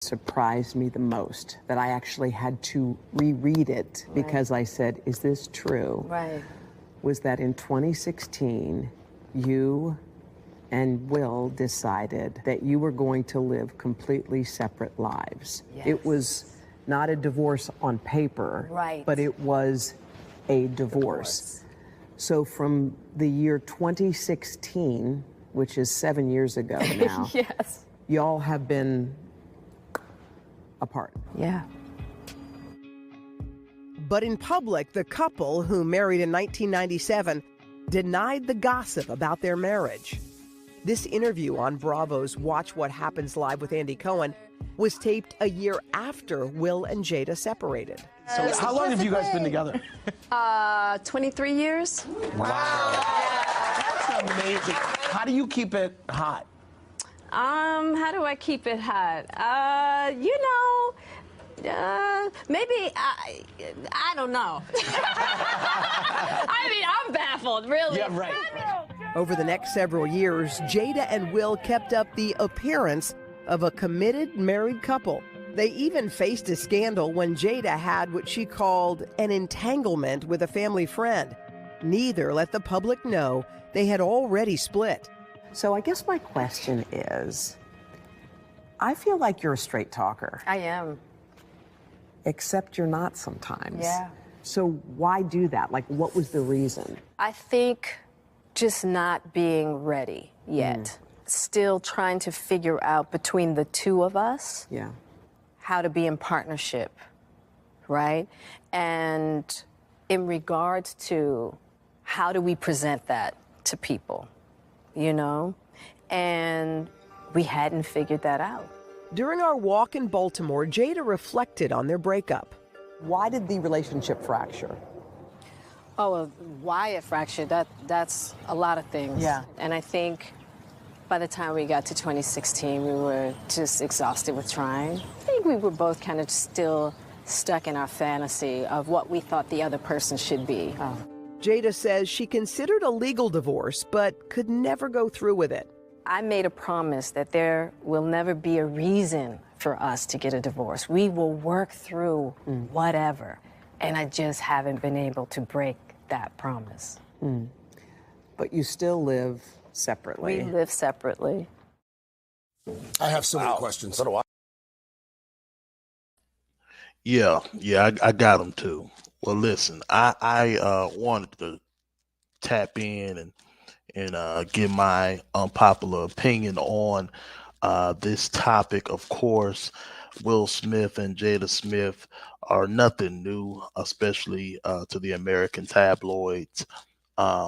surprised me the most, that I actually had to reread it because I said, is this true? Right. Was that in 2016, you and Will decided that you were going to live completely separate lives. Yes. It was not a divorce on paper, Right. but it was a divorce. So from the year 2016, which is 7 years ago now, Yes. y'all have been apart. Yeah. But in public, the couple, who married in 1997, denied the gossip about their marriage. This interview on Bravo's Watch What Happens Live with Andy Cohen was taped a year after Will and Jada separated. So how long have you guys been together? 23 years. Wow. That's amazing. How do you keep it hot? How do I keep it hot? Maybe I don't know. I mean, I'm baffled, really. Yeah, right. Over the next several years, Jada and Will kept up the appearance of a committed married couple. They even faced a scandal when Jada had what she called an entanglement with a family friend. Neither let the public know they had already split. So I guess my question is, I feel like you're a straight talker, I am. except you're not sometimes. Yeah. So why do that? Like, what was the reason? I think just not being ready yet. Still trying to figure out between the two of us Yeah. how to be in partnership, right? And in regards to how do we present that to people, you know? And we hadn't figured that out. During our walk in Baltimore, Jada reflected on their breakup. Why did the relationship fracture? Oh, well, why it fractured, that's a lot of things. Yeah. And I think by the time we got to 2016, we were just exhausted with trying. I think we were both kind of still stuck in our fantasy of what we thought the other person should be. Jada says she considered a legal divorce, but could never go through with it. I made a promise that there will never be a reason for us to get a divorce. We will work through whatever. And I just haven't been able to break that promise. But you still live separately. We live separately. I have so many questions. So do I. Yeah, I got them too. Well, listen, I wanted to tap in and give my unpopular opinion on this topic. Of course, Will Smith and Jada Smith are nothing new, especially to the American tabloids,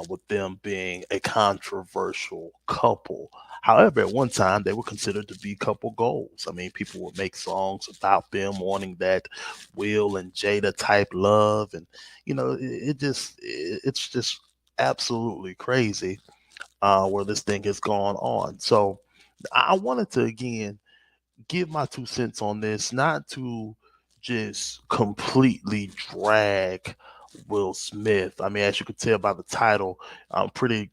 with them being a controversial couple. However, at one time they were considered to be couple goals. I mean, people would make songs about them wanting that Will and Jada type love, and it's just absolutely crazy where this thing has gone on. So I wanted to again give my 2 cents on this, not to just completely drag Will Smith. I mean, as you can tell by the title, I'm pretty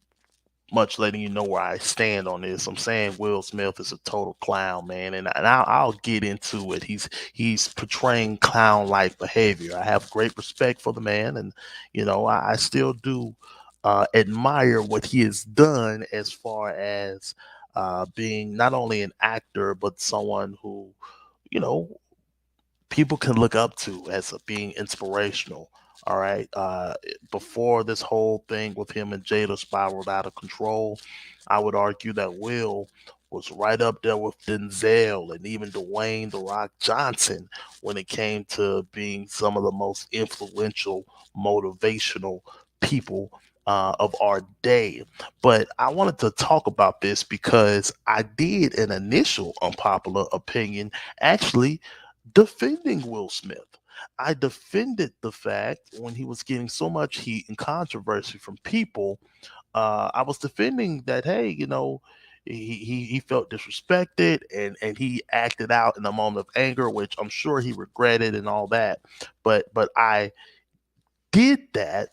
much letting you know where I stand on this. I'm saying Will Smith is a total clown, man, and I'll get into it. He's portraying clown-like behavior. I have great respect for the man, and I still do admire what he has done as far as being not only an actor but someone who people can look up to as being inspirational. All right. Before this whole thing with him and Jada spiraled out of control, I would argue that Will was right up there with Denzel and even Dwayne The Rock Johnson when it came to being some of the most influential, motivational people of our day. But I wanted to talk about this because I did an initial unpopular opinion actually defending Will Smith. I defended the fact when he was getting so much heat and controversy from people. I was defending that, hey, he felt disrespected and he acted out in a moment of anger, which I'm sure he regretted and all that. But I did that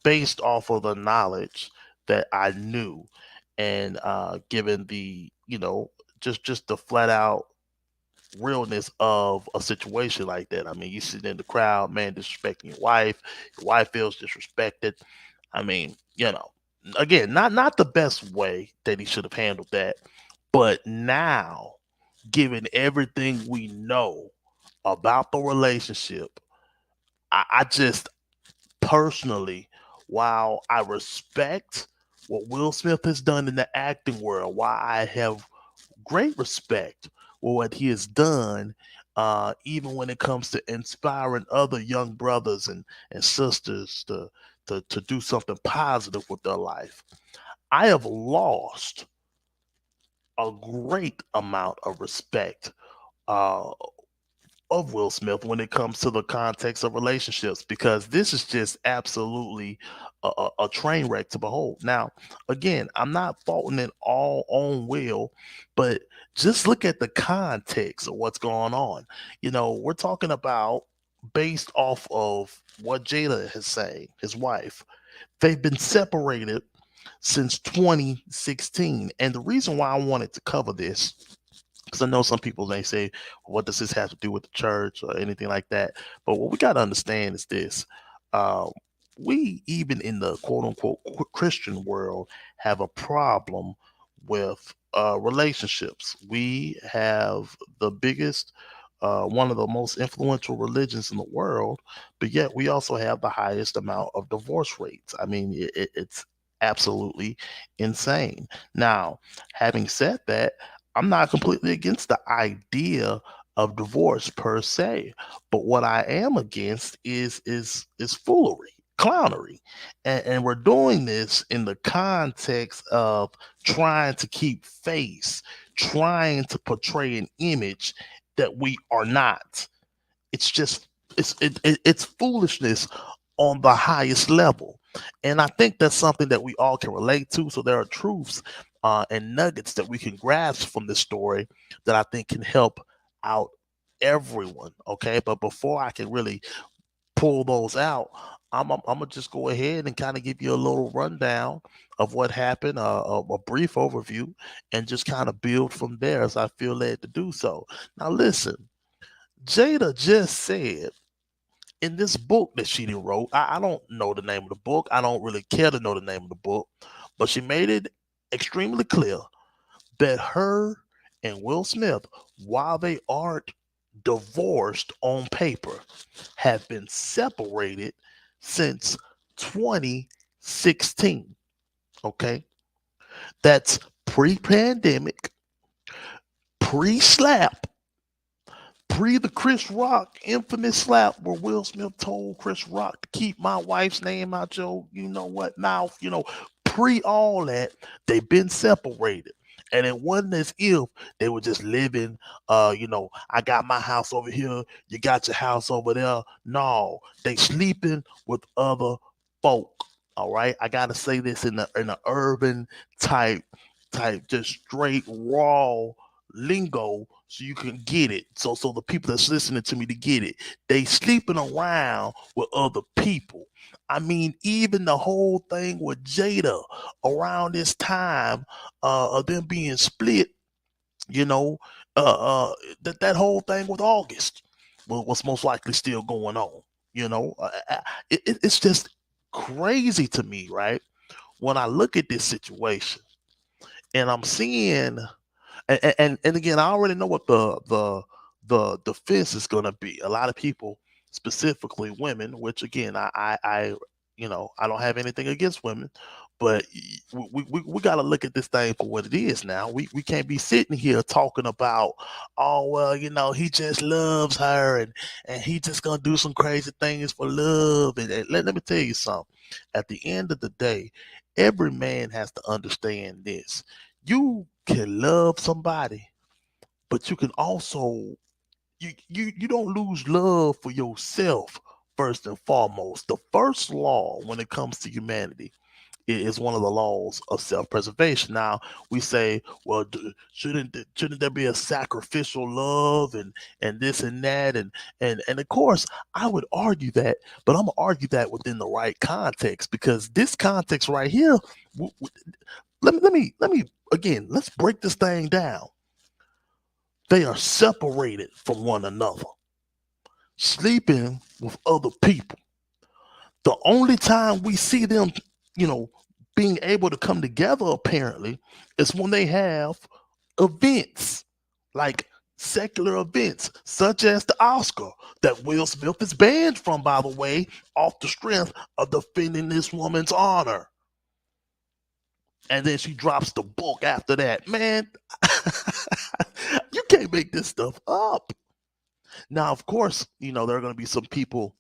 based off of the knowledge that I knew, and given the just the flat out realness of a situation like that. I mean, you sitting in the crowd, man, disrespecting your wife feels disrespected. I mean, again, not the best way that he should have handled that. But now, given everything we know about the relationship, I just personally, while I respect what Will Smith has done in the acting world, why I have great respect for what he has done, even when it comes to inspiring other young brothers and sisters to do something positive with their life. I have lost a great amount of respect uh, of Will Smith when it comes to the context of relationships, because this is just absolutely a train wreck to behold. Now, again, I'm not faulting it all on Will, but just look at the context of what's going on. We're talking about, based off of what Jada has said, his wife, they've been separated since 2016. And the reason why I wanted to cover this, because I know some people may say, what does this have to do with the church or anything like that? But what we got to understand is this. Uh, we, even in the quote unquote Christian world, have a problem with relationships. We have the biggest, one of the most influential religions in the world, but yet we also have the highest amount of divorce rates. I mean, it's absolutely insane. Now, having said that, I'm not completely against the idea of divorce per se, but what I am against is foolery, clownery, and we're doing this in the context of trying to keep face, trying to portray an image that we are not. It's just it's foolishness on the highest level, and I think that's something that we all can relate to. So there are truths and nuggets that we can grasp from this story that I think can help out everyone. Okay, but before I can really pull those out, I'm gonna just go ahead and kind of give you a little rundown of what happened, a brief overview, and just kind of build from there as I feel led to do so. Now, listen, Jada just said in this book that she did wrote, I don't know the name of the book. I don't really care to know the name of the book, but she made it extremely clear that her and Will Smith, while they aren't divorced on paper, have been separated since 2016. Okay. That's pre-pandemic, pre-slap, pre the Chris Rock infamous slap where Will Smith told Chris Rock to keep my wife's name out your, mouth, pre all that, they've been separated. And it wasn't as if they were just living, I got my house over here, you got your house over there. No, they sleeping with other folk. All right. I gotta say this in the urban type, just straight raw lingo so you can get it. So the people that's listening to me to get it. They sleeping around with other people. I mean, even the whole thing with Jada around this time of them being split, you know, that whole thing with August was most likely still going on. It's just crazy to me, right? When I look at this situation and I'm seeing and again, I already know what the defense is going to be. A lot of people, specifically women, which again, I don't have anything against women, but we got to look at this thing for what it is. Now we can't be sitting here talking about, oh well, he just loves her and he just gonna do some crazy things for love. And let me tell you something. At the end of the day, every man has to understand this. You can love somebody, but you can also you don't lose love for yourself first and foremost. The first law when it comes to humanity is one of the laws of self-preservation. Now we say, well, shouldn't there be a sacrificial love and this and that and of course I would argue that, but I'm gonna argue that within the right context because this context right here. Let me again. Let's break this thing down. They are separated from one another, sleeping with other people. The only time we see them, you know, being able to come together apparently is when they have events, like secular events, such as the Oscar that Will Smith is banned from, by the way, off the strength of defending this woman's honor. And then she drops the book after that. Man, you can't make this stuff up. Now, of course, there are going to be some people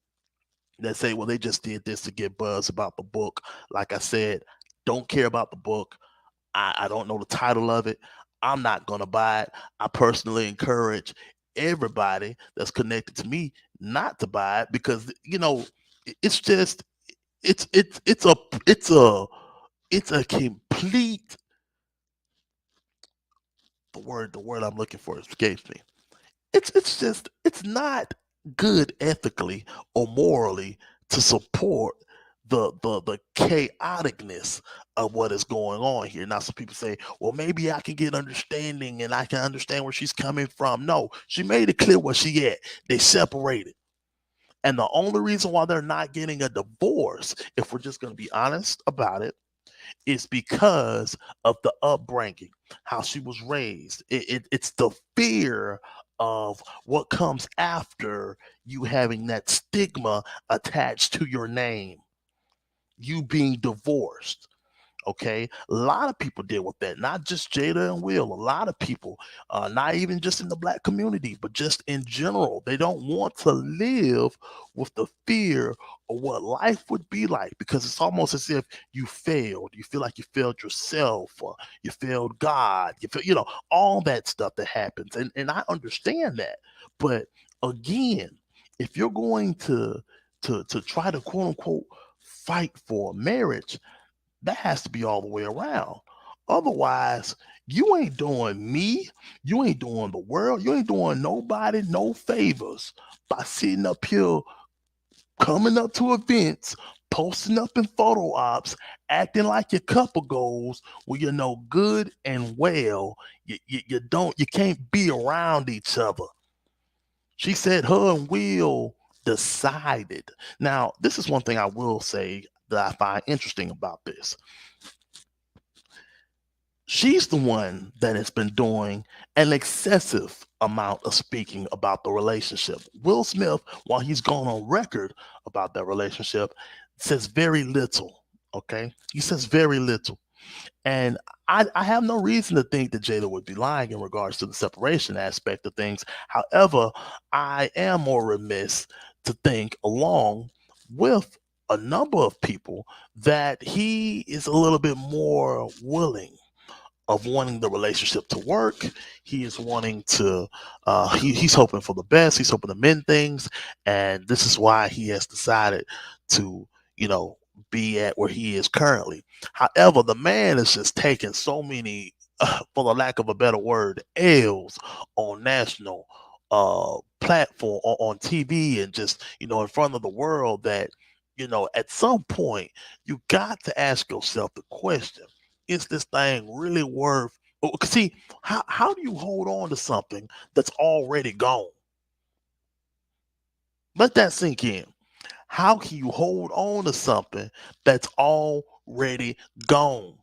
that say, well, they just did this to get buzz about the book. Like I said, don't care about the book. I don't know the title of it. I'm not going to buy it. I personally encourage everybody that's connected to me not to buy it because, it's just, it's a complete, the word I'm looking for escapes me. It's not good ethically or morally to support the chaoticness of what is going on here. Now some people say, well, maybe I can get understanding and I can understand where she's coming from. No, she made it clear where she at. They separated. And the only reason why they're not getting a divorce, if we're just going to be honest about it, is because of the upbringing, how she was raised. It's the fear of what comes after you having that stigma attached to your name, you being divorced. Okay, a lot of people deal with that, not just Jada and Will. A lot of people, not even just in the black community, but just in general, they don't want to live with the fear of what life would be like because it's almost as if you failed. You feel like you failed yourself, or you failed God. You feel, all that stuff that happens, and I understand that. But again, if you're going to try to quote unquote fight for a marriage, that has to be all the way around. Otherwise, you ain't doing me, you ain't doing the world, you ain't doing nobody no favors by sitting up here, coming up to events, posting up in photo ops, acting like your couple goals when you know good and well you can't be around each other. She said her and Will decided. Now, this is one thing I will say that I find interesting about this. She's the one that has been doing an excessive amount of speaking about the relationship. Will Smith, while he's gone on record about that relationship, says very little. Okay. He says very little. And I have no reason to think that Jada would be lying in regards to the separation aspect of things. However, I am more remiss to think, along with a number of people, that he is a little bit more willing of wanting the relationship to work. He is wanting to, he's hoping for the best. He's hoping to mend things. And this is why he has decided to, be at where he is currently. However, the man is just taking so many, for the lack of a better word, L's on national platform, on TV, and just, in front of the world that, at some point, you got to ask yourself the question, is this thing really worth? See, how do you hold on to something that's already gone? Let that sink in. How can you hold on to something that's already gone?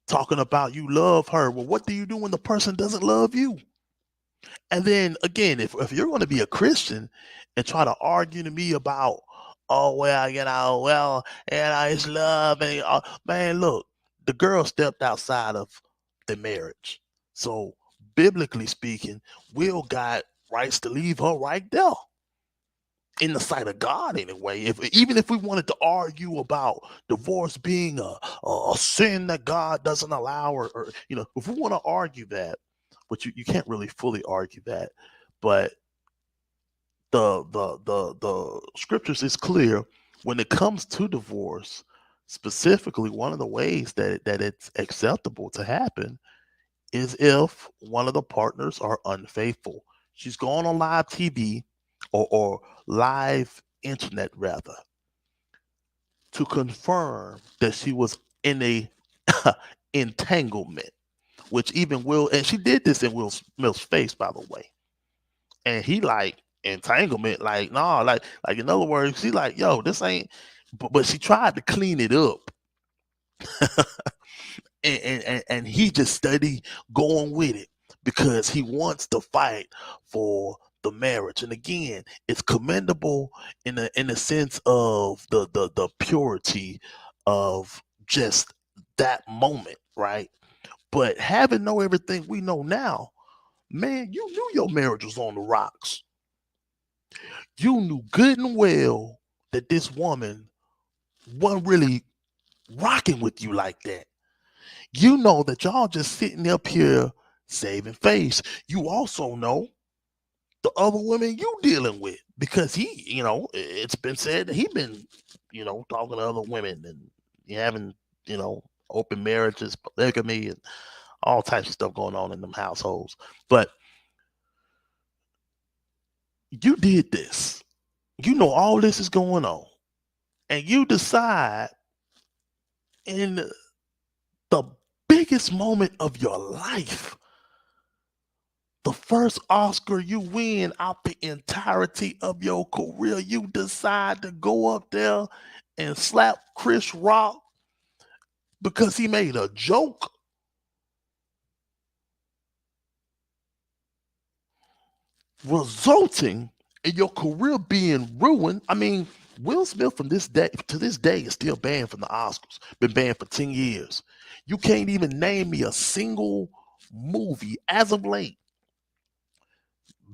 Talking about you love her. Well, what do you do when the person doesn't love you? And then again, if you're going to be a Christian and try to argue to me about, oh well, it's love, and man, look, the girl stepped outside of the marriage, so biblically speaking, Will got rights to leave her right there in the sight of God anyway. Even if we wanted to argue about divorce being a sin that God doesn't allow, or if we want to argue that, but you can't really fully argue that, but the scriptures is clear when it comes to divorce. Specifically, one of the ways that it's acceptable to happen is if one of the partners are unfaithful. She's gone on live TV, or live internet rather, to confirm that she was in a entanglement which even Will, and she did this in Will Smith's face, by the way. And he like entanglement, like, nah, like in other words, she like, yo, this ain't, but she tried to clean it up. And he just steady going with it because he wants to fight for the marriage. And again, it's commendable in the sense of the purity of just that moment, right? But having know everything we know now, man, you knew your marriage was on the rocks. You knew good and well that this woman wasn't really rocking with you like that. You know that y'all just sitting up here saving face. You also know the other women you dealing with because he, it's been said that he been, talking to other women and having, open marriages, polygamy, and all types of stuff going on in them households. But you did this. You know all this is going on, and you decide in the biggest moment of your life, the first Oscar you win out the entirety of your career, you decide to go up there and slap Chris Rock because he made a joke, resulting in your career being ruined. I mean, Will Smith from this day to this day is still banned from the Oscars. Been banned for 10 years. You can't even name me a single movie as of late,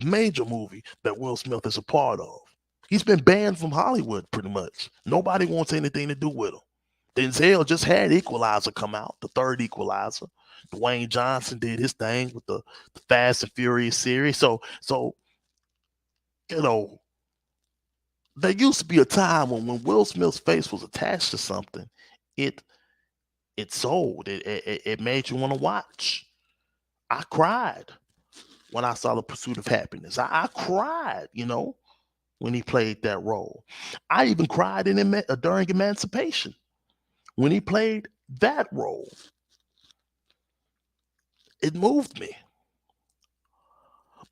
major movie that Will Smith is a part of. He's been banned from Hollywood pretty much. Nobody wants anything to do with him. Denzel just had Equalizer come out, the third Equalizer. Dwayne Johnson did his thing with the Fast and Furious series. So you know, there used to be a time when Will Smith's face was attached to something, it it sold. It made you want to watch. I cried when I saw The Pursuit of Happiness. I cried, when he played that role. I even cried during Emancipation when he played that role. It moved me.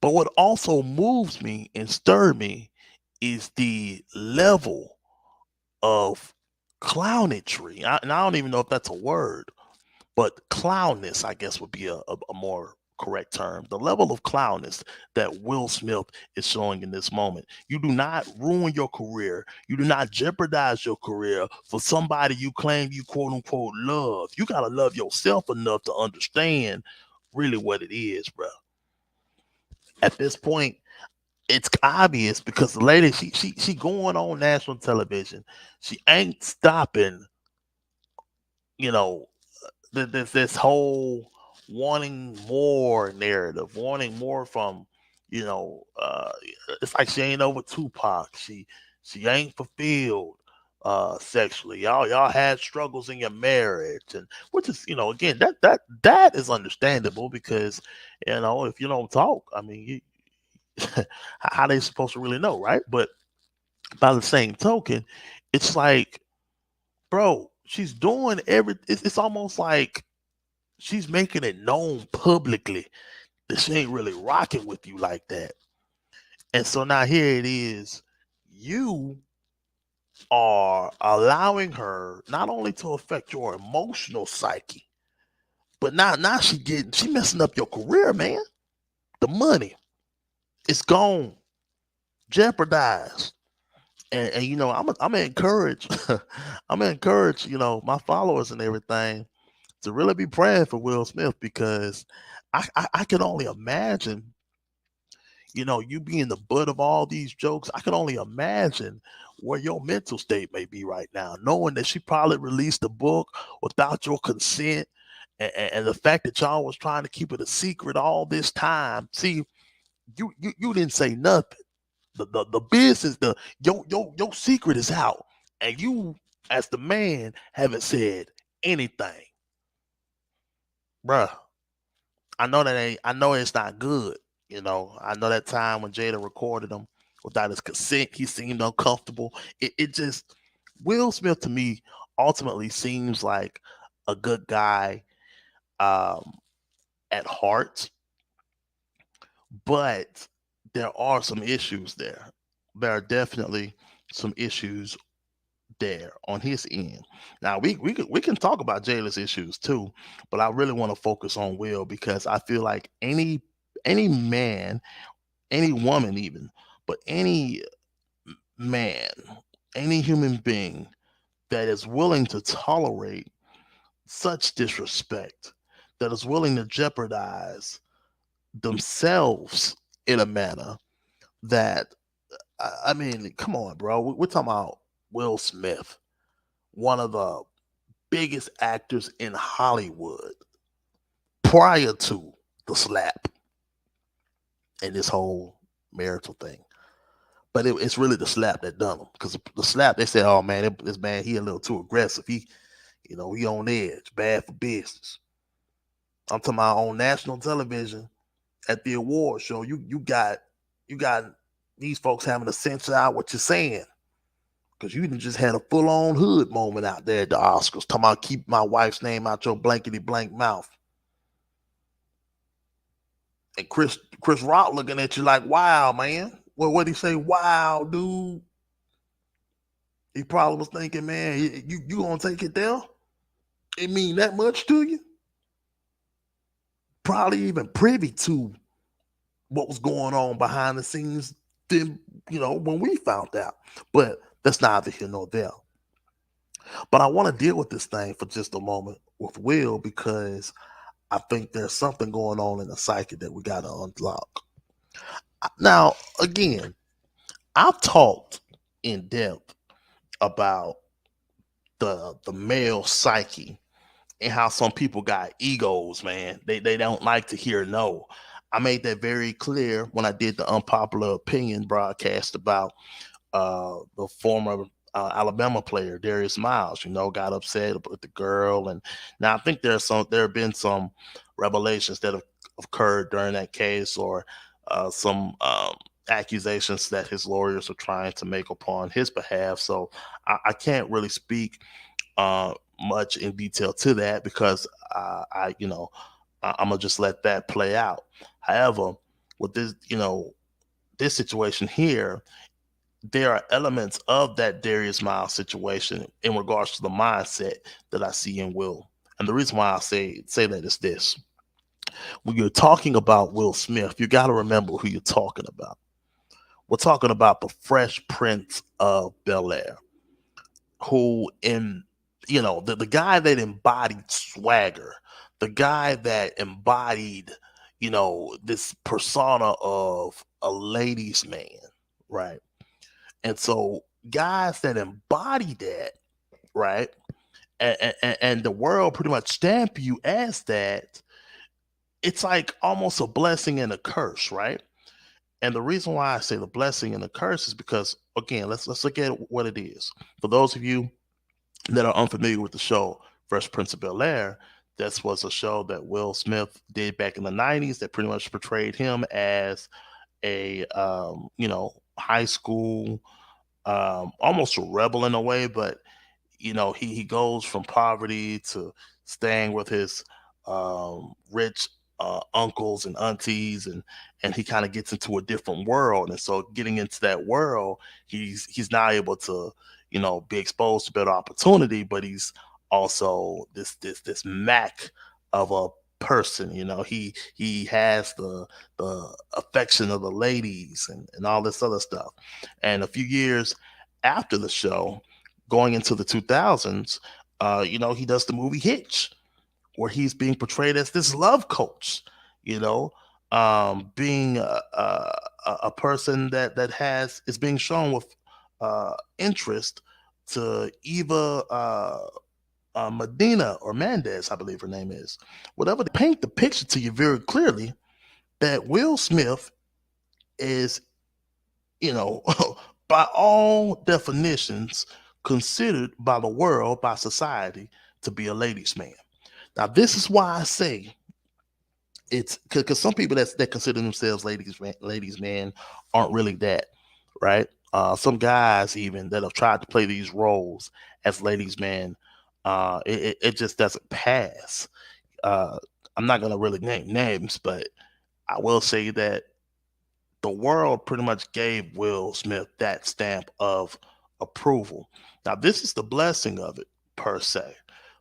But what also moves me and stirred me is the level of clownetry. And I don't even know if that's a word, but clownness, I guess, would be a more correct term. The level of clownness that Will Smith is showing in this moment. You do not ruin your career. You do not jeopardize your career for somebody you claim you quote unquote love. You got to love yourself enough to understand really what it is, bro. At this point, it's obvious because the lady, she going on national television. She ain't stopping, you know, this whole wanting more narrative, wanting more from, it's like she ain't over Tupac. She ain't fulfilled sexually. Y'all had struggles in your marriage, and which is, again, that is understandable because, if you don't talk, I mean, how they supposed to really know, right? But by the same token, it's like, bro, she's doing it's almost like she's making it known publicly that she ain't really rocking with you like that. And so now here it is, you are allowing her not only to affect your emotional psyche, but now she messing up your career, man. The money, it's gone, jeopardized. And I'm gonna encourage I'm gonna encourage, my followers and everything to really be praying for Will Smith because I can only imagine, you being the butt of all these jokes. I can only imagine where your mental state may be right now, knowing that she probably released a book without your consent, and the fact that y'all was trying to keep it a secret all this time. See, you didn't say nothing. The business, your secret is out, and you, as the man, haven't said anything, bruh. I know it's not good. I know that time when Jada recorded him without his consent, he seemed uncomfortable. It just, Will Smith to me ultimately seems like a good guy. Um, at heart, but there are some issues there. There are definitely some issues there on his end. Now we can talk about Jada's issues too, but I really want to focus on Will because I feel like any man, any woman even, but any man, any human being that is willing to tolerate such disrespect, that is willing to jeopardize themselves in a manner that I mean, come on, bro. We're talking about Will Smith, one of the biggest actors in Hollywood prior to the slap and this whole marital thing. But it's really the slap that done him. Because the slap, they said, "Oh man, this man he a little too aggressive. He on edge, bad for business." I'm talking about on national television at the award show. You got these folks having to censor out what you're saying because you just had a full on hood moment out there at the Oscars, talking about keep my wife's name out your blankety blank mouth. And Chris Rock looking at you like, wow, man. Well, what'd he say? Wow, dude. He probably was thinking, man, you gonna take it there? It mean that much to you? Probably even privy to what was going on behind the scenes then, when we found out. But that's neither here nor there. But I want to deal with this thing for just a moment with Will because I think there's something going on in the psyche that we got to unlock. Now, again, I've talked in depth about the male psyche and how some people got egos, man. They don't like to hear no. I made that very clear when I did the Unpopular Opinion broadcast about the former Alabama player Darius Miles. Got upset with the girl, and now I think there have been some revelations that have occurred during that case, or some accusations that his lawyers are trying to make upon his behalf. So I can't really speak much in detail to that because I'm gonna just let that play out. However, with this situation here, there are elements of that Darius Miles situation in regards to the mindset that I see in Will. And the reason why I say that is this. When you're talking about Will Smith, you got to remember who you're talking about. We're talking about the Fresh Prince of Bel-Air, who the guy that embodied swagger, the guy that embodied, this persona of a ladies' man, right? And so guys that embody that, right, and the world pretty much stamp you as that, it's like almost a blessing and a curse, right? And the reason why I say the blessing and the curse is because, again, let's look at what it is. For those of you that are unfamiliar with the show Fresh Prince of Bel-Air, this was a show that Will Smith did back in the 90s that pretty much portrayed him as a high school, almost a rebel in a way, but he goes from poverty to staying with his rich uncles and aunties, and he kind of gets into a different world. And so getting into that world, he's now able to be exposed to better opportunity, but he's also this Mac of a person. He has the affection of the ladies and all this other stuff. And a few years after the show, going into the 2000s, he does the movie Hitch, where he's being portrayed as this love coach, being a person that is being shown with interest to Eva Medina or Mendez, I believe her name is. Whatever, they paint the picture to you very clearly that Will Smith is, by all definitions, considered by the world, by society, to be a ladies' man. Now, this is why I say it's because some people that consider themselves ladies' man aren't really that, right? Some guys even that have tried to play these roles as ladies' man, it just doesn't pass. I'm not gonna really name names, but I will say that the world pretty much gave Will Smith that stamp of approval. Now, this is the blessing of it, per se.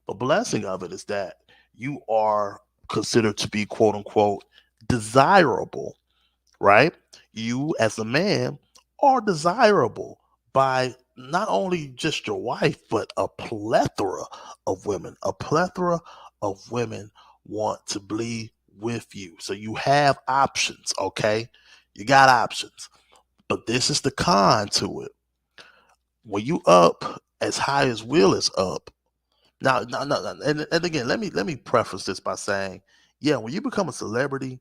The blessing of it is that you are considered to be quote unquote desirable, right? You, as a man, are desirable by not only just your wife, but a plethora of women. A plethora of women want to be with you. So you have options, okay? You got options. But this is the con to it. When you up as high as Will is up, now, no, no, no, and again, let me preface this by saying, yeah, when you become a celebrity,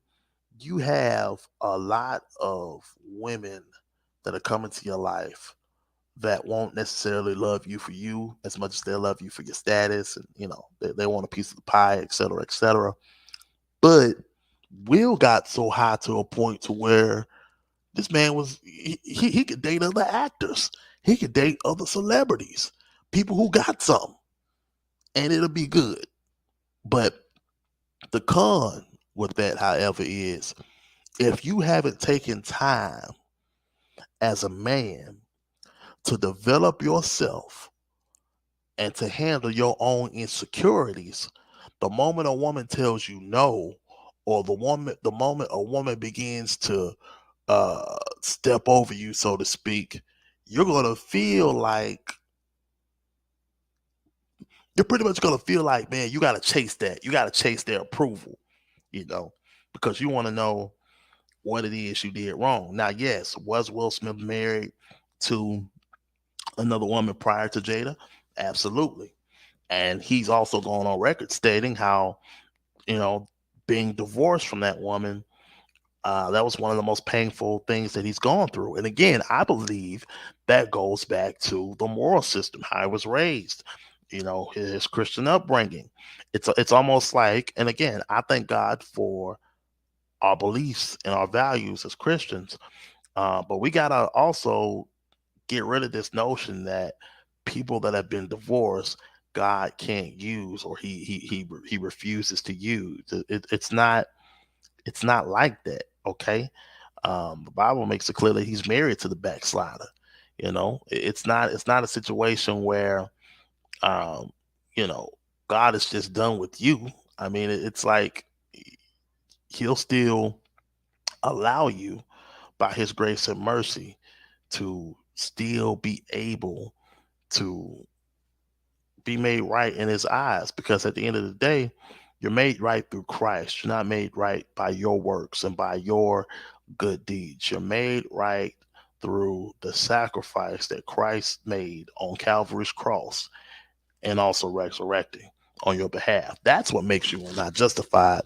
you have a lot of women that are coming to your life that won't necessarily love you for you as much as they love you for your status, and they want a piece of the pie, et cetera, et cetera. But Will got so high to a point to where this man was he could date other actors, he could date other celebrities, people who got something, and it'll be good. But the con with that, however, is if you haven't taken time as a man to develop yourself and to handle your own insecurities, the moment a woman tells you no, or the moment a woman begins to step over you, so to speak, you're gonna feel like you're pretty much gonna feel like, man, you gotta chase that. You gotta chase their approval, you know, because you want to know what it is you did wrong. Now, yes, was Will Smith married to another woman prior to Jada? Absolutely. And he's also gone on record stating how, you know, being divorced from that woman, that was one of the most painful things that he's gone through. And again, I believe that goes back to the moral system, how he was raised, his Christian upbringing. It's almost like, and again, I thank God for our beliefs and our values as Christians, but we gotta also get rid of this notion that people that have been divorced, God can't use, or he refuses to use. It's not like that. Okay. The Bible makes it clear that he's married to the backslider. It's not a situation where um, you know, God is just done with you. I mean, it's like he'll still allow you by his grace and mercy to still be able to be made right in his eyes, because at the end of the day, you're made right through Christ. You're not made right by your works and by your good deeds. You're made right through the sacrifice that Christ made on Calvary's cross, and also resurrecting on your behalf. That's what makes you not justified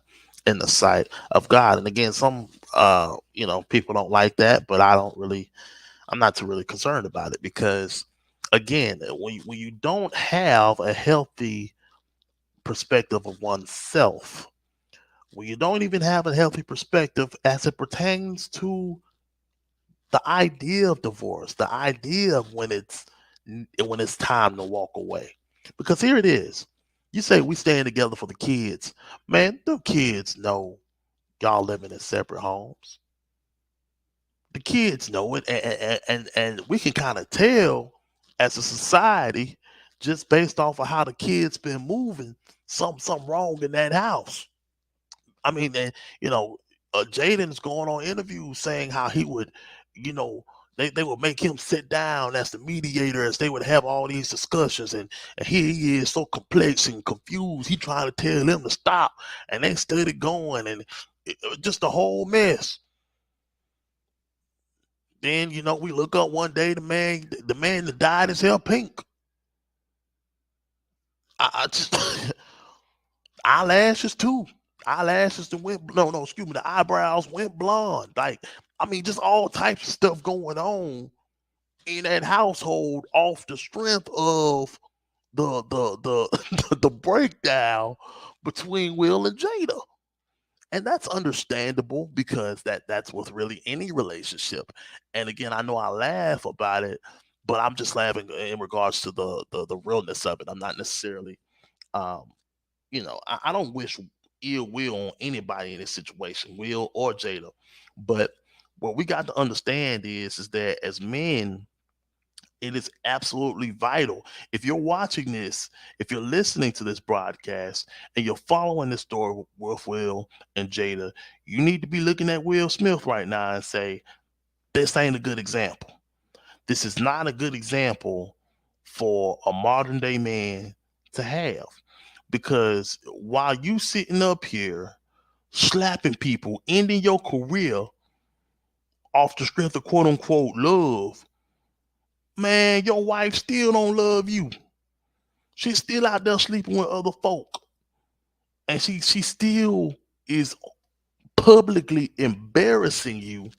in the sight of God. And again, some people don't like that, but I'm not too really concerned about it, because again, when you don't have a healthy perspective of oneself, when you don't even have a healthy perspective as it pertains to the idea of divorce, the idea of when it's time to walk away. Because here it is. You say we staying together for the kids. Man, the kids know y'all living in separate homes. The kids know it, and we can kind of tell as a society, just based off of how the kids been moving, something wrong in that house. I mean, and you know, Jaden's going on interviews saying how he would, you know, they would make him sit down as the mediator, as they would have all these discussions, and here he is so complex and confused. He trying to tell them to stop, and they steady going, and just a whole mess. Then we look up one day, the man that died is hell pink. I just eyelashes too. Eyelashes that went no, excuse me, the eyebrows went blonde. Like, I mean, just all types of stuff going on in that household off the strength of the breakdown between Will and Jada. And that's understandable, because that's with really any relationship. And again, I know I laugh about it, but I'm just laughing in regards to the realness of it. I'm not necessarily, um I don't wish ill will on anybody in this situation, Will or Jada. But what we got to understand is that as men, it is absolutely vital. If you're watching this, if you're listening to this broadcast, and you're following this story with Will and Jada, you need to be looking at Will Smith right now and say, this ain't a good example. This is not a good example for a modern day man to have. Because while you sitting up here slapping people, ending your career off the strength of quote unquote love, man, your wife still don't love you. She's still out there sleeping with other folk. And she still is publicly embarrassing you,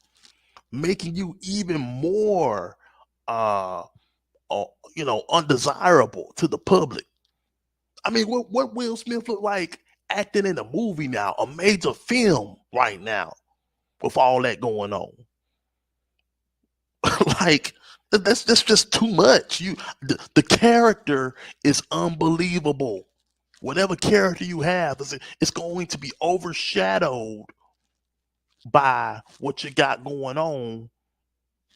making you even more uh, undesirable to the public. I mean, what Will Smith look like acting in a movie now, a major film right now, with all that going on? Like, that's just too much. The character is unbelievable. Whatever character you have, it's going to be overshadowed by what you got going on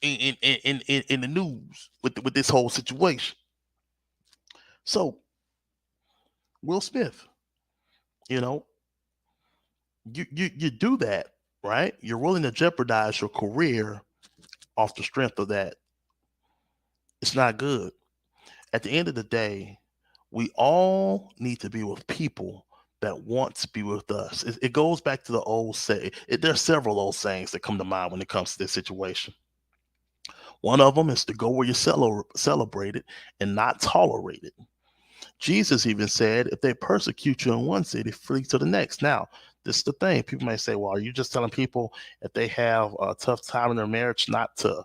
in the news with this whole situation. So Will Smith, you know, you do that, right? You're willing to jeopardize your career off the strength of that. It's not good. At the end of the day, we all need to be with people that want to be with us. It goes back to the old say. There's several old sayings that come to mind when it comes to this situation. One of them is to go where you're celebrated and not tolerated. Jesus even said, if they persecute you in one city, flee to the next. Now, this is the thing. People may say, well, are you just telling people if they have a tough time in their marriage not to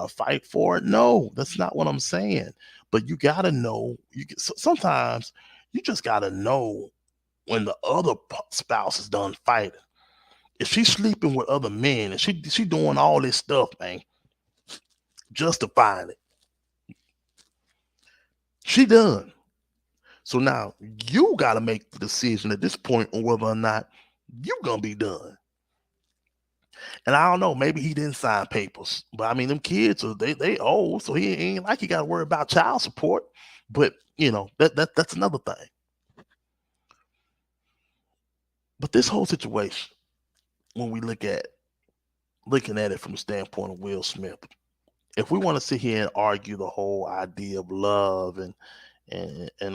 fight for it? No, that's not what I'm saying. But you got to know, sometimes you just got to know when the other spouse is done fighting. If she's sleeping with other men and she doing all this stuff, man, justifying it, she done. So now you got to make the decision at this point on whether or not you gonna be done. And I don't know, maybe he didn't sign papers, but I mean, them kids are they old, so he ain't like he got to worry about child support. But that's another thing. But this whole situation, when we looking at it from the standpoint of Will Smith, if we want to sit here and argue the whole idea of love and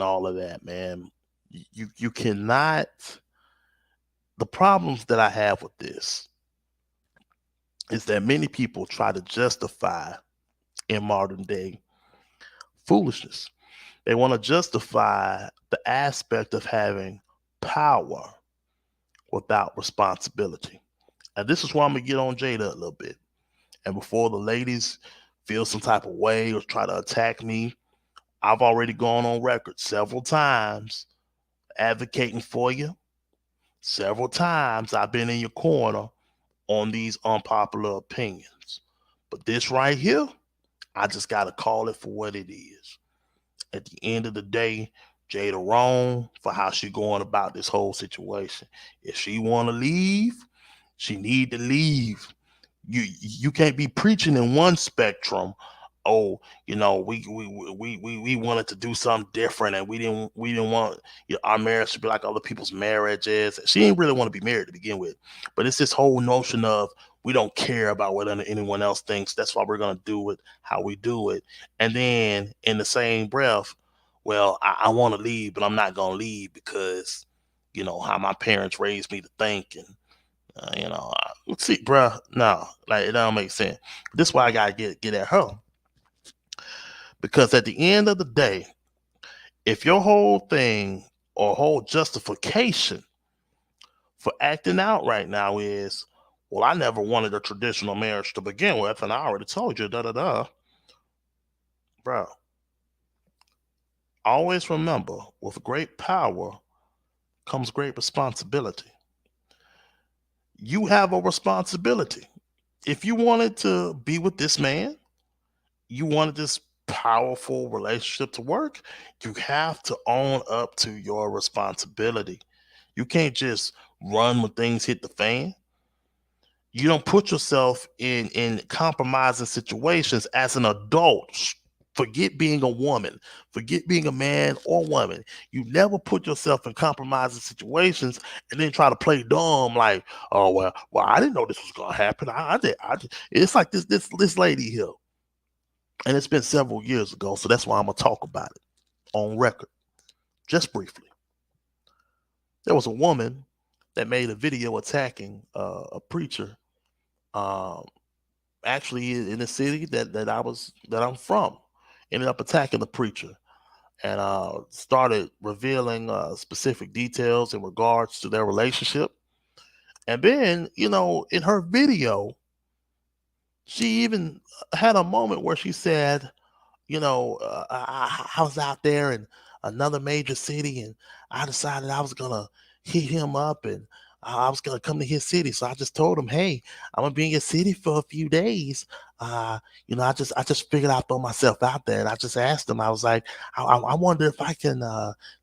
all of that, man, you cannot. The problems that I have with this is that many people try to justify in modern day foolishness. They want to justify the aspect of having power without responsibility. And this is why I'm going to get on Jada a little bit. And before the ladies feel some type of way or try to attack me, I've already gone on record several times advocating for you. Several times I've been in your corner on these unpopular opinions. But this right here, I just got to call it for what it is. At the end of the day, Jada wrong for how she going about this whole situation. If she want to leave, she need to leave. You can't be preaching in one spectrum. Oh, we wanted to do something different, and we didn't want our marriage to be like other people's marriages. She didn't really want to be married to begin with, but it's this whole notion of we don't care about what anyone else thinks. That's why we're gonna do it how we do it. And then in the same breath, well, I want to leave, but I'm not gonna leave because how my parents raised me to think. And see, bruh, no, like it don't make sense. This is why I gotta get at her, because at the end of the day, if your whole thing or whole justification for acting out right now is, well, I never wanted a traditional marriage to begin with, and I already told you, da da da, bro. Always remember, with great power comes great responsibility. You have a responsibility. If you wanted to be with this man, you wanted this powerful relationship to work, you have to own up to your responsibility. You can't just run when things hit the fan. You don't put yourself in compromising situations as an adult. Forget being a woman, forget being a man or woman. You never put yourself in compromising situations and then try to play dumb like, oh well, I didn't know this was gonna happen. I did. It's like this lady here, and it's been several years ago, so that's why I'm gonna talk about it on record, just briefly. There was a woman that made a video attacking a preacher, um, actually in the city that I'm from. Ended up attacking the preacher and started revealing specific details in regards to their relationship. And then, in her video, she even had a moment where she said, I was out there in another major city and I decided I was going to hit him up and I was going to come to his city. So I just told him, hey, I'm going to be in your city for a few days. Uh, I just figured I'd throw myself out there. And I just asked him, I was like, I wonder if I can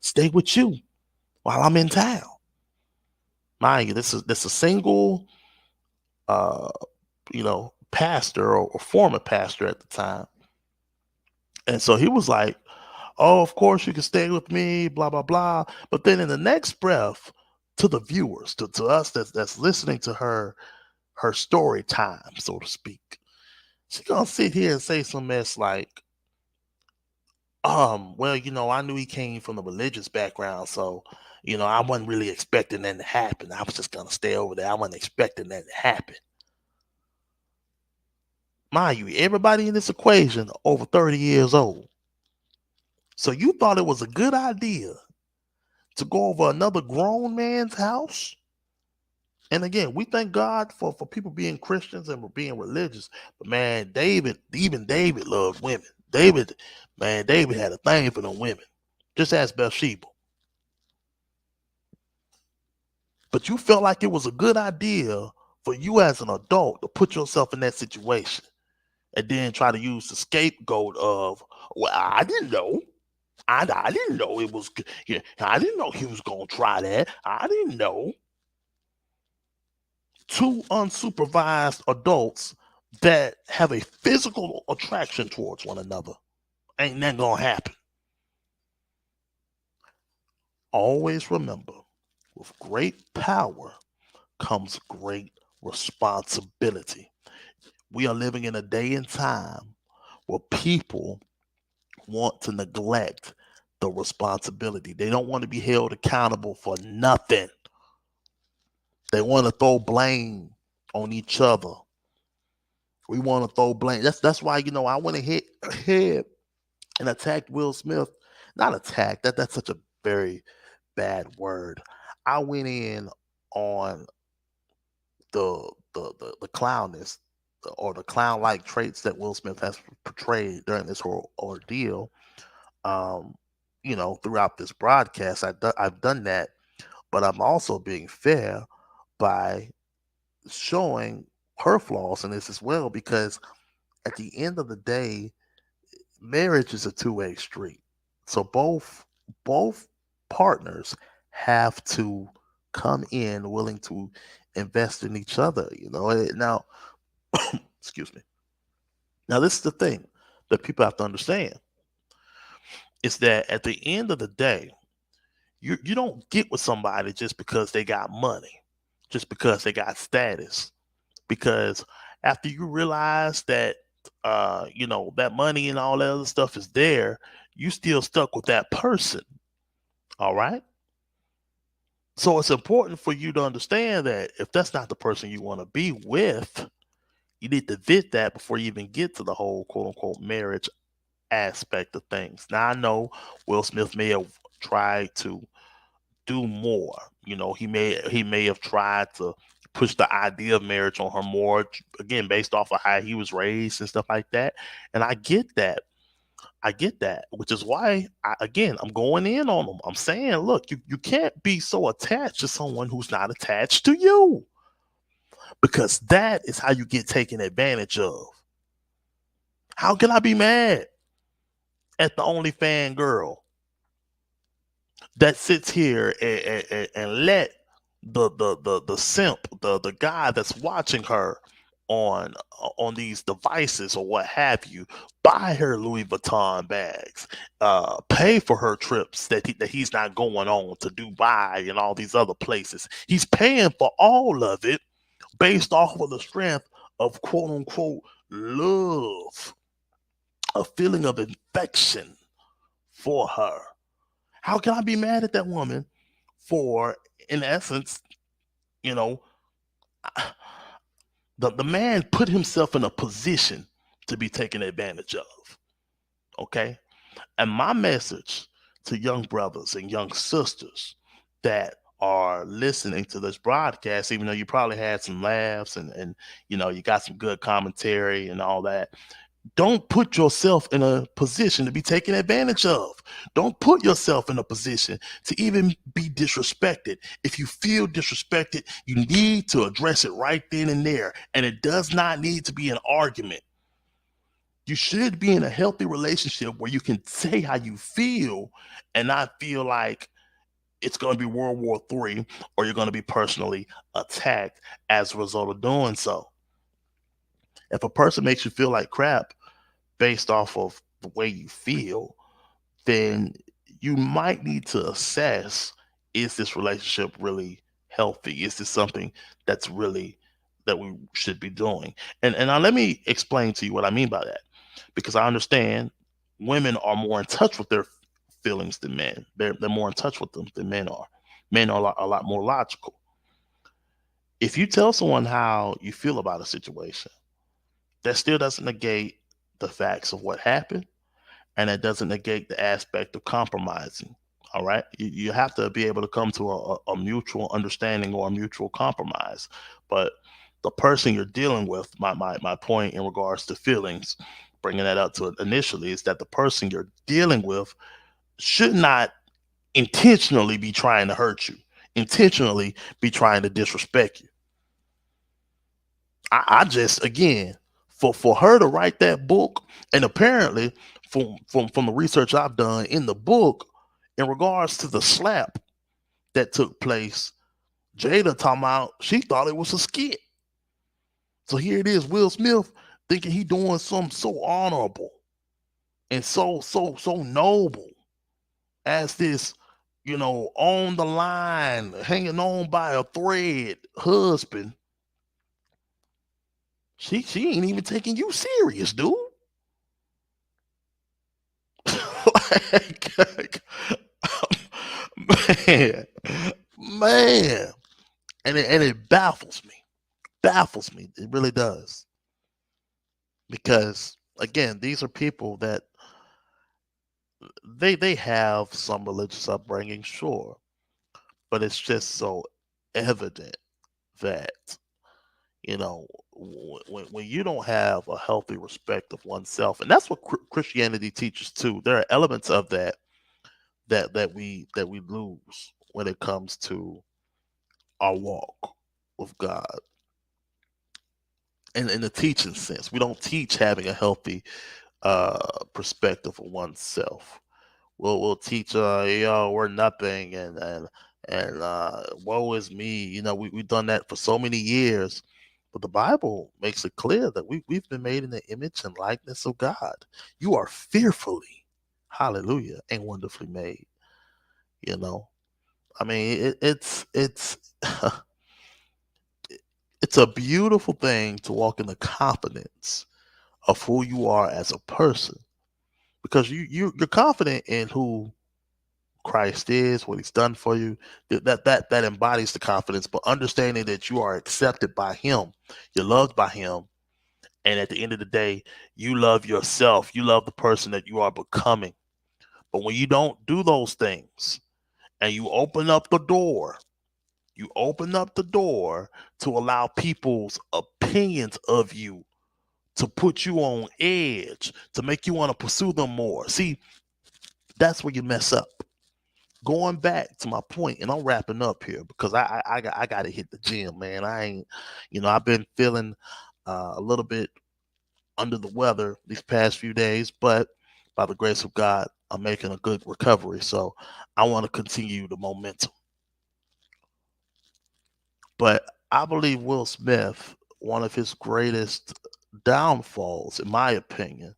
stay with you while I'm in town. Mind you, this a single, uh, pastor or former pastor at the time. And so he was like, oh, of course you can stay with me, blah, blah, blah. But then in the next breath, to the viewers, to us that's listening to her story time, so to speak, she gonna sit here and say some mess like, well, I knew he came from a religious background, so I wasn't really expecting that to happen. I was just gonna stay over there. I wasn't expecting that to happen. Mind you, everybody in this equation over 30 years old. So you thought it was a good idea to go over another grown man's house? And again, we thank God for people being Christians and being religious. But man, even David loved women. David had a thing for them women. Just ask Bathsheba. But you felt like it was a good idea for you as an adult to put yourself in that situation and then try to use the scapegoat of, well, I didn't know. I didn't know it was. Yeah, I didn't know he was gonna try that. I didn't know. Two unsupervised adults that have a physical attraction towards one another. Ain't that gonna happen? Always remember, with great power comes great responsibility. We are living in a day and time where people want to neglect the responsibility. They don't want to be held accountable for nothing. They want to throw blame on each other. We want to throw blame. That's why I went ahead and attacked Will Smith. Not attack. That's such a very bad word. I went in on the clownness or the clown like traits that Will Smith has portrayed during this whole ordeal. Um, throughout this broadcast, I've done that, but I'm also being fair by showing her flaws in this as well, because at the end of the day, marriage is a two-way street. So both partners have to come in willing to invest in each other. Now, excuse me. Now, this is the thing that people have to understand is that at the end of the day, you don't get with somebody just because they got money, just because they got status. Because after you realize that that money and all that other stuff is there, you still stuck with that person. All right. So it's important for you to understand that if that's not the person you want to be with, you need to vet that before you even get to the whole quote unquote marriage aspect of things. Now I know Will Smith may have tried to do more. He may have tried to push the idea of marriage on her more, again, based off of how he was raised and stuff like that. And I get that. Which is why I'm going in on him. I'm saying, look, you can't be so attached to someone who's not attached to you, because that is how you get taken advantage of. How can I be mad at the only fan girl that sits here and let the simp, the guy that's watching her on these devices or what have you, buy her Louis Vuitton bags, pay for her trips that he's not going on to Dubai and all these other places. He's paying for all of it based off of the strength of quote unquote love, a feeling of affection for her. How can I be mad at that woman for, in essence, you know, the man put himself in a position to be taken advantage of? Okay. And my message to young brothers and young sisters that are listening to this broadcast, even though you probably had some laughs and you got some good commentary and all that, don't put yourself in a position to be taken advantage of. Don't put yourself in a position to even be disrespected. If you feel disrespected, you need to address it right then and there. And it does not need to be an argument. You should be in a healthy relationship where you can say how you feel and not feel like it's going to be World War III or you're going to be personally attacked as a result of doing so. If a person makes you feel like crap based off of the way you feel, then you might need to assess, is this relationship really healthy? Is this something that's really that we should be doing? And now let me explain to you what I mean by that, because I understand women are more in touch with their feelings than men. They're more in touch with them than men are. Men are a lot more logical. If you tell someone how you feel about a situation, that still doesn't negate the facts of what happened, and it doesn't negate the aspect of compromising. All right, you have to be able to come to a mutual understanding or a mutual compromise. But the person you're dealing with, my point in regards to feelings, bringing that up to it initially, is that the person you're dealing with should not intentionally be trying to hurt you, intentionally be trying to disrespect you. I just, again, for her to write that book, and apparently from the research I've done in the book, in regards to the slap that took place, Jada talking about she thought it was a skit. So here it is, Will Smith thinking he doing something so honorable and so noble as this, on the line, hanging on by a thread husband. She ain't even taking you serious, dude. like, man, man, and it baffles me. It really does, because again, these are people that they have some religious upbringing, sure, but it's just so evident that when you don't have a healthy respect of oneself, and that's what Christianity teaches too. There are elements of that we lose when it comes to our walk with God. And in the teaching sense, we don't teach having a healthy perspective of oneself. We'll teach we're nothing, and woe is me. We've done that for so many years. But the Bible makes it clear that we've been made in the image and likeness of God. You are fearfully, hallelujah, and wonderfully made. You know, I mean, it's it's a beautiful thing to walk in the confidence of who you are as a person, because you're confident in who Christ is, what He's done for you. That embodies the confidence, but understanding that you are accepted by Him, you're loved by Him, and at the end of the day, you love yourself. You love the person that you are becoming. But when you don't do those things, and you open up the door to allow people's opinions of you to put you on edge, to make you want to pursue them more. See, that's where you mess up. Going back to my point, and I'm wrapping up here because I got to hit the gym, man. I ain't, I've been feeling a little bit under the weather these past few days, but by the grace of God, I'm making a good recovery. So I want to continue the momentum. But I believe Will Smith, one of his greatest downfalls, in my opinion,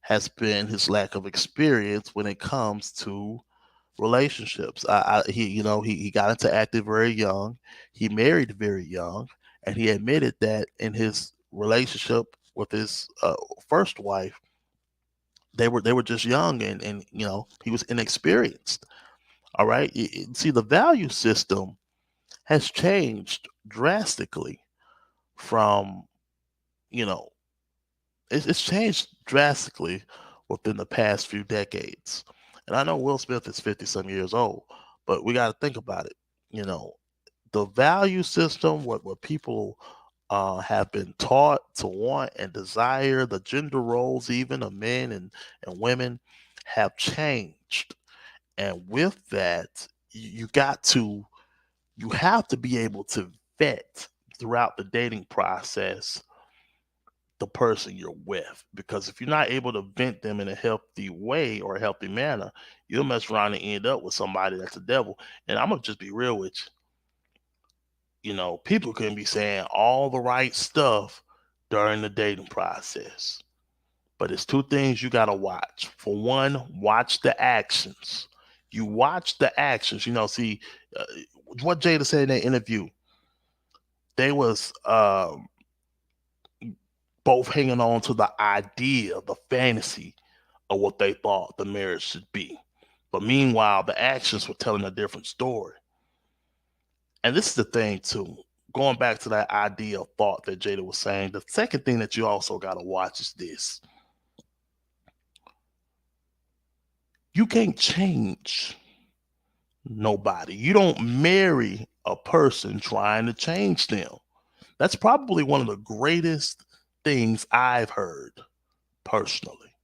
has been his lack of experience when it comes to relationships. He, he got into acting very young. He married very young, and he admitted that in his relationship with his first wife, they were just young, and he was inexperienced. All right. See, the value system has changed drastically from, you know, it's changed drastically within the past few decades. And I know Will Smith is 50 some years old, but we got to think about it. You know, the value system, what people have been taught to want and desire, the gender roles, even of men and women, have changed. And with that, you have to be able to vet throughout the dating process the person you're with, because if you're not able to vent them in a healthy way or a healthy manner, you'll mess around and end up with somebody that's a devil. And I'm gonna just be real with you. People can be saying all the right stuff during the dating process, but it's two things you gotta watch. For one, watch the actions. You watch the actions. See, uh, what Jada said in that interview. They was both hanging on to the idea, the fantasy of what they thought the marriage should be. But meanwhile, the actions were telling a different story. And this is the thing, too. Going back to that idea of thought that Jada was saying, the second thing that you also got to watch is this: you can't change nobody. You don't marry a person trying to change them. That's probably one of the greatest things I've heard personally.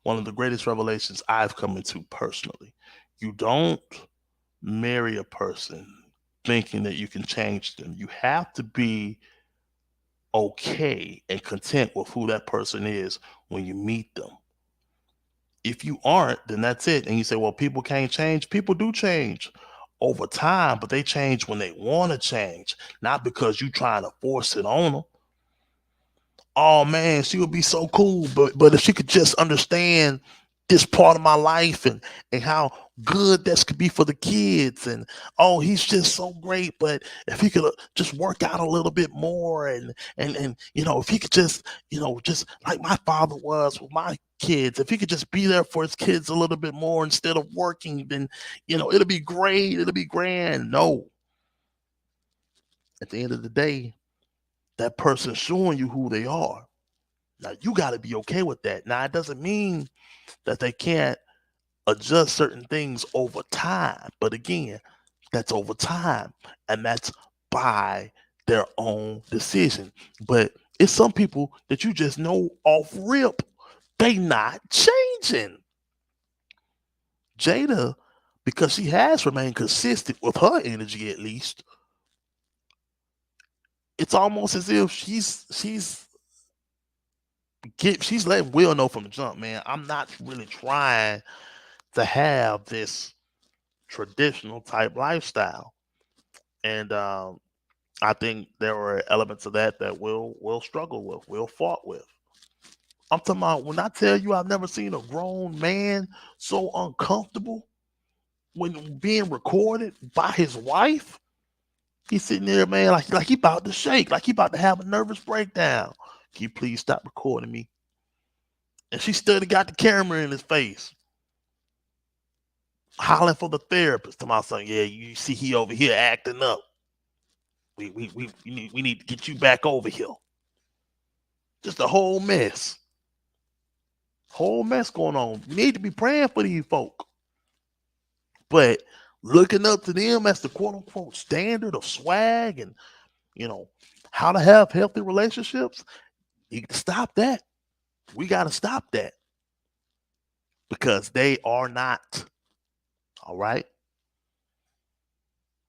One of the greatest revelations I've come into personally. You don't marry a person thinking that you can change them. You have to be okay and content with who that person is when you meet them. If you aren't, then that's it. And you say, well, people can't change. People do change over time, but they change when they want to change, not because you trying to force it on them. Oh man, she would be so cool, but if she could just understand this part of my life and how good this could be for the kids, and oh, he's just so great, but if he could just work out a little bit more, and if he could just like my father was with my kids, if he could just be there for his kids a little bit more instead of working, then it'll be great, it'll be grand. No, at the end of the day, that person's showing you who they are. Now you got to be okay with that. Now it doesn't mean that they can't adjust certain things over time, but again, that's over time, and that's by their own decision. But it's some people that you just know off rip, they not changing. Jada, because she has remained consistent with her energy, at least, it's almost as if she's letting Will know from the jump, man. I'm not really trying to have this traditional type lifestyle. And I think there were elements of that Will struggle with, Will fought with. I'm talking about when I tell you I've never seen a grown man so uncomfortable when being recorded by his wife. He's sitting there, man, like he about to shake, like he about to have a nervous breakdown. Can you please stop recording me? And she still got the camera in his face, hollering for the therapist. To my son, yeah, you see he over here acting up. We need to get you back over here. Just a whole mess. Whole mess going on. We need to be praying for these folk. But looking up to them as the quote unquote standard of swag and you know how to have healthy relationships, you can stop that. We gotta stop that. Because they are not. All right.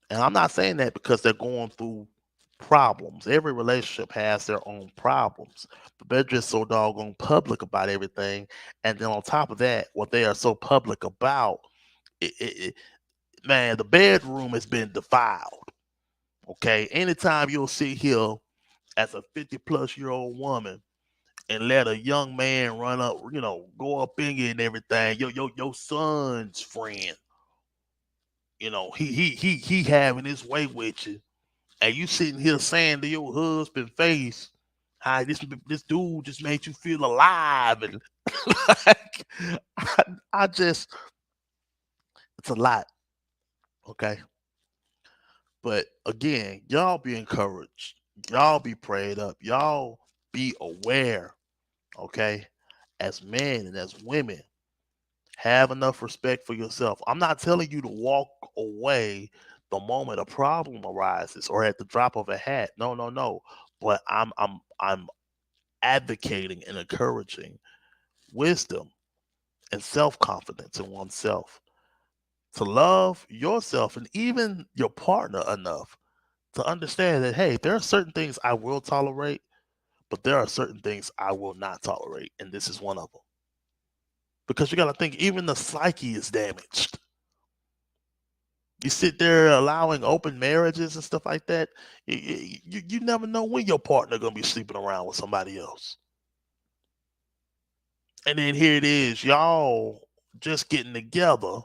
And I'm not saying that because they're going through problems. Every relationship has their own problems, but they're just so doggone public about everything. And then on top of that, what they are so public about, it, man, the bedroom has been defiled. Okay. Anytime you'll sit here as a 50-plus-year-old woman and let a young man run up, go up in you and everything, your son's friend, he having his way with you, and you sitting here saying to your husband face, "Hi, this dude just made you feel alive," and like, I just, it's a lot, okay. But again, y'all be encouraged, y'all be prayed up, y'all be aware, okay, as men and as women. Have enough respect for yourself. I'm not telling you to walk away the moment a problem arises or at the drop of a hat. No, no, no. But I'm advocating and encouraging wisdom and self-confidence in oneself to love yourself and even your partner enough to understand that, hey, there are certain things I will tolerate, but there are certain things I will not tolerate, and this is one of them. Because you got to think, even the psyche is damaged. You sit there allowing open marriages and stuff like that. You never know when your partner gonna be sleeping around with somebody else. And then here it is, y'all just getting together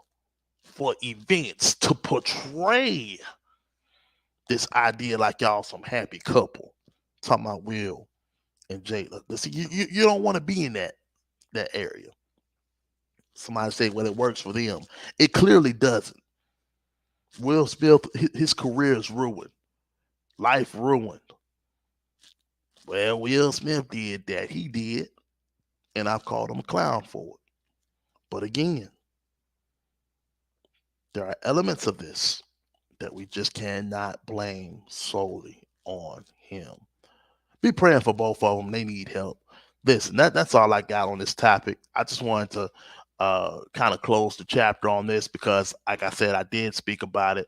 for events to portray this idea like y'all some happy couple. Talking about Will and Jada. Listen, you don't want to be in that area. Somebody say, well, it works for them. It clearly doesn't. Will Smith, his career is ruined. Life ruined. Well, Will Smith did that. He did. And I've called him a clown for it. But again, there are elements of this that we just cannot blame solely on him. Be praying for both of them. They need help. Listen, that's all I got on this topic. I just wanted to kind of close the chapter on this because, like I said, I did speak about it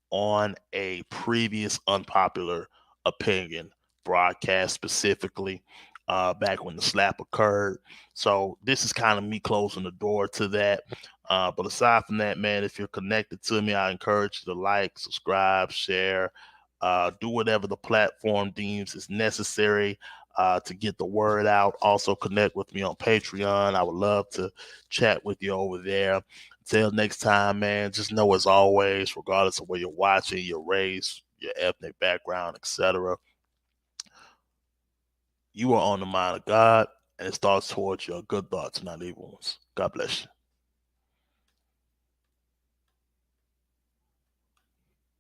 on a previous unpopular opinion broadcast, specifically back when the slap occurred. So this is kind of me closing the door to that. But aside from that, man, if you're connected to me, I encourage you to like, subscribe, share, do whatever the platform deems is necessary to get the word out. Also connect with me on Patreon. I would love to chat with you over there. Until next time, man, just know, as always, regardless of where you're watching, your race, your ethnic background, etc., you are on the mind of God, and it starts towards your good thoughts, not evil ones. God bless you.